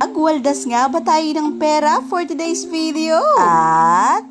Magwaldas nga ba tayo ng pera for today's video? At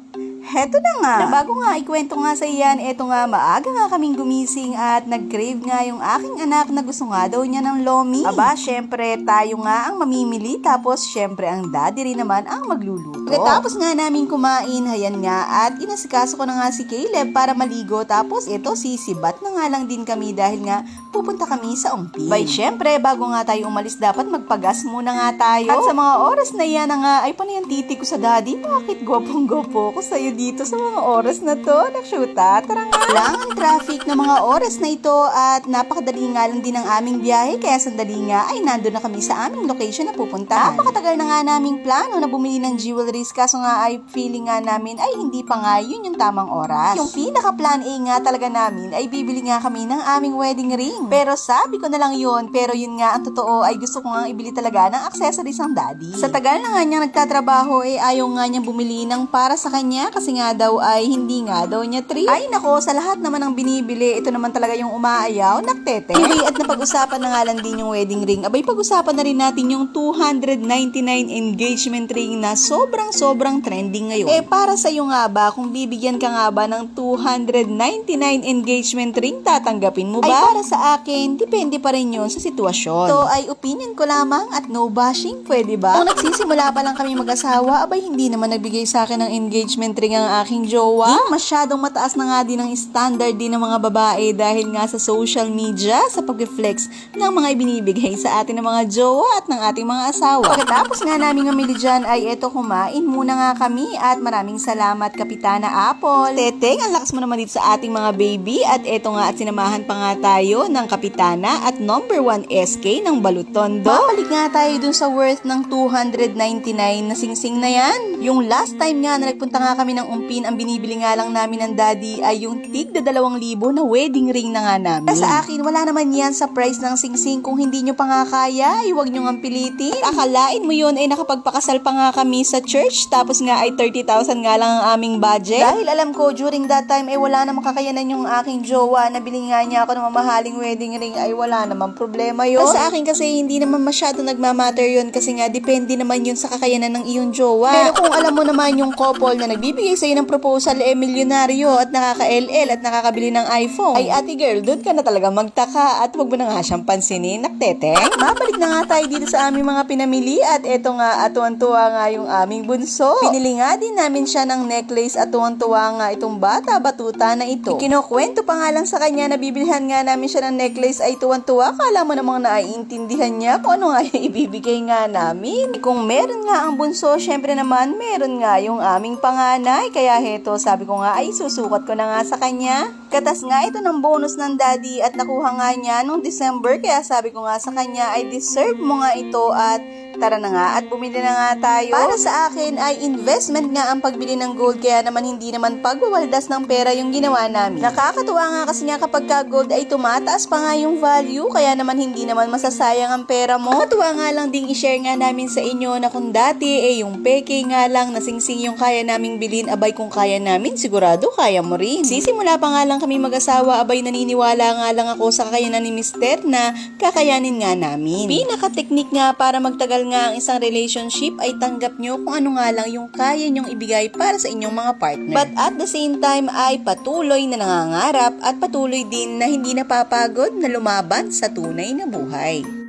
heto na nga. Na bago nga ikwento nga sa iyan, eto nga maaga nga kaming gumising at nag-crave nga yung aking anak na gusto nga daw niya ng lomi. Aba, syempre tayo nga ang mamimili tapos syempre ang daddy rin naman ang magluluto. Pagkatapos nga namin kumain, hayan nga at inasikaso ko na nga si Caleb para maligo tapos ito sisibat na nga lang din kami dahil nga pupunta kami sa Ongpin. Bay, syempre bago nga tayo umalis dapat magpagas muna nga tayo. At sa mga oras na yan na nga ay panayang titi ko sa daddy, bakit gwapong-gwapo ko sa'yo dito sa mga oras na to? Nakshuta, tara nga. Lang ang traffic ng mga oras na ito at napakadali nga lang din ang aming biyahe kaya sandali nga ay nandun na kami sa aming location na pupuntahan. Napakatagal na nga naming plano na bumili ng jewelries kaso nga ay feeling nga namin ay hindi pa nga yun yung tamang oras. Yung pinaka-plan A nga talaga namin ay bibili nga kami ng aming wedding ring. Pero sabi ko na lang yun, pero yun nga ang totoo ay gusto ko nga ibili talaga ng accessories ng daddy. Sa tagal na nga niyang nagtatrabaho ayaw nga niyang bumili ng para sa kanya kasi nga daw ay hindi nga daw niya treat. Ay nako, sa lahat naman ng binibili, ito naman talaga yung umaayaw, nagtete. Hindi, at napag-usapan na nga lang din yung wedding ring. Abay, pag-usapan na rin natin yung 299 engagement ring na sobrang trending ngayon. Para sa'yo nga ba, kung bibigyan ka nga ba ng 299 engagement ring, tatanggapin mo ba? Ay para sa akin, depende pa rin yun sa sitwasyon. Ito ay opinion ko lamang at no bashing, pwede ba? Kung nagsisimula pa lang kami mag-asawa, abay hindi naman nagbigay sa akin ng engagement ring ang aking jowa. Masyadong mataas na nga din ang standard din ng mga babae dahil nga sa social media, sa pag-reflex ng mga ibinibigay sa atin ng mga jowa at ng ating mga asawa. Pagkatapos nga namin mamili dyan ay eto, kumain muna nga kami at maraming salamat Kapitana Apple. Teteng, ang lakas mo naman dito sa ating mga baby at eto nga at sinamahan pa nga tayo ng Kapitana at number 1 SK ng Balutondo. Babalik nga tayo dun sa worth ng 299 na singsing na yan. Yung last time nga na nagpunta nga kami ng Ongpin, ang binibili nga lang namin ng daddy ay yung tigda 2,000 na wedding ring na nga namin. Sa akin, wala naman yan sa price ng singsing. Kung hindi nyo pa nga kaya, ay huwag nyo nga pilitin. At akalain mo yun ay nakapagpakasal pa nga kami sa church tapos nga ay 30,000 nga lang ang aming budget. Dahil alam ko, during that time ay wala namang kakayanan yung aking jowa na bili nga niya ako ng mamahaling wedding ring ay wala namang problema yun. Sa akin kasi hindi naman masyado nagmamatter yun kasi nga depende naman yun sa kakayanan ng iyong jowa. Pero kung alam mo naman yung couple na nagbibigay sa'yo ng proposal milyonaryo at nakaka-LL at nakakabili ng iPhone, ay ate girl, doon ka na talaga magtaka at huwag mo na nga siyang pansinin, naktete. Mabalik na nga tayo dito sa aming mga pinamili at eto nga at tuwan-tuwa nga yung aming bunso. Pinili nga din namin siya ng necklace at tuwan-tuwa nga itong bata-batuta na ito. Kinukwento pa nga lang sa kanya na bibilhan nga namin siya ng necklace ay tuwan-tuwa. Kala mo namang naiintindihan niya kung ano nga yung ibibigay nga namin. Kung meron nga ang bunso, syempre naman meron nga yung aming panganay. Kaya heto, sabi ko nga ay susukat ko na nga sa kanya. Katas nga ito ng bonus ng daddy at nakuha nga niya nung December. Kaya sabi ko nga sa kanya ay deserve mo nga ito at tara na nga at bumili na nga tayo. Para sa akin ay investment nga ang pagbili ng gold kaya naman hindi naman pagwawaldas ng pera yung ginawa namin. Nakakatuwa nga kasi nga kapag ka gold ay tumataas pa nga yung value kaya naman hindi naman masasayang ang pera mo. Nakakatuwa nga lang ding i-share nga namin sa inyo na kung dati yung peke nga lang na singsing yung kaya naming bilhin, abay kung kaya namin sigurado kaya mo rin. Sisimula pa nga lang kami mag-asawa, abay naniniwala nga lang ako sa kakayanan ni Mister na kakayanin nga namin. Pinaka-teknik nga para magtagal nga ang isang relationship ay tanggap nyo kung ano nga lang yung kaya nyong ibigay para sa inyong mga partner. But at the same time ay patuloy na nangangarap at patuloy din na hindi napapagod na lumaban sa tunay na buhay.